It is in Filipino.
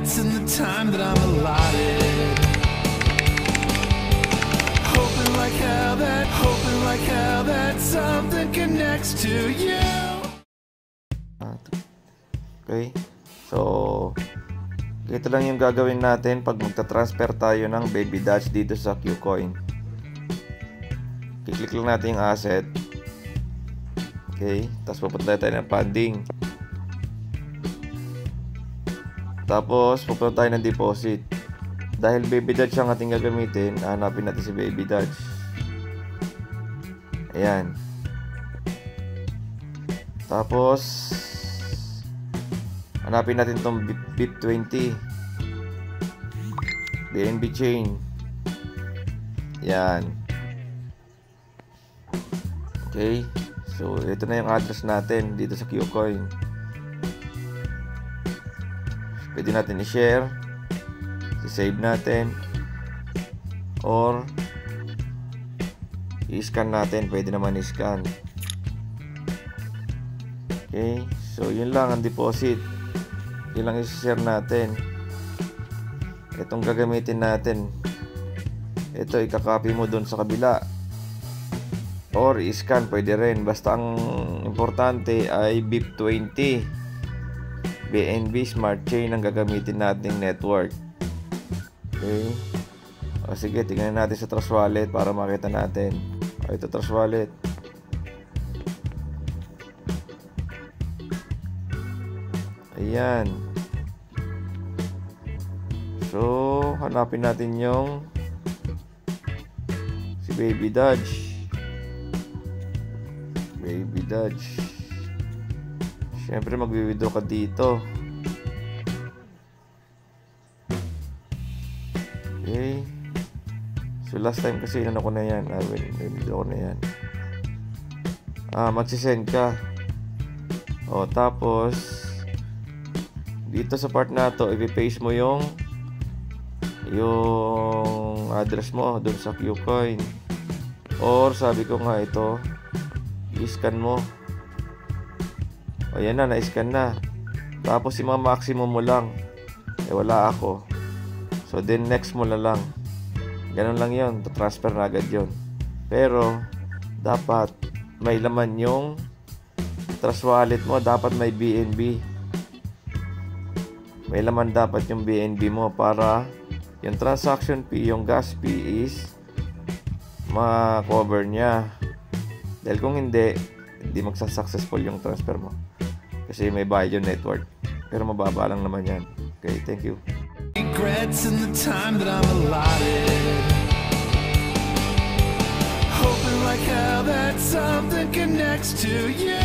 regrets in the time that I'm allotted. Hoping like hell that something connects to you. Okay, so ito lang yung gagawin natin pag magta-transfer tayo ng Baby Dutch dito sa Qcoin. Kiklik lang natin yung asset. Okay, tapos pupunta tayo ng funding. Tapos pupunta tayo ng deposit. Dahil Baby Dutch ang ating gagamitin, hanapin natin si Baby Dutch. Ayan. Tapos hanapin natin itong BIP20 BNB chain. Yan. Okay, so ito na yung address natin dito sa Qcoin. Pwede natin i-share, i-save natin, or i-scan natin. Pwede naman i-scan. Okay, so yun lang ang deposit. Yun lang i-share natin. Itong gagamitin natin, ito ikakopy mo dun sa kabila, or i-scan, pwede rin. Basta ang importante ay BIP20 BNB Smart Chain ang gagamitin nating network. Okay, o sige, tingnan natin sa Trust Wallet para makita natin. Ito Trust Wallet. Ayan. So, hanapin natin yung si Baby Dutch. Baby Dutch. Siyempre, mag-withdraw ka dito. Okay. So, last time kasi inano ko na yan. Withdraw ko na yan. Magsisend ka. O, tapos dito sa part na to, i-paste mo yung address mo doon sa Qcoin, or sabi ko nga ito, i-scan mo. Ayan na, na-scan na. Tapos yung mga maximum mo lang, wala ako, so then next mo na lang. Ganun lang yun, transfer na agad yun. Pero dapat may laman yung Trust Wallet mo. Dapat may BNB, may laman dapat yung BNB mo para yung transaction fee, yung gas fee is ma-cover niya. Dahil kung hindi magsa-successful yung transfer mo kasi may bayad yung network. Pero mababa lang naman yan. Okay, thank you. Regrets in the time that I'm allotted. Hoping like hell that something connects to you.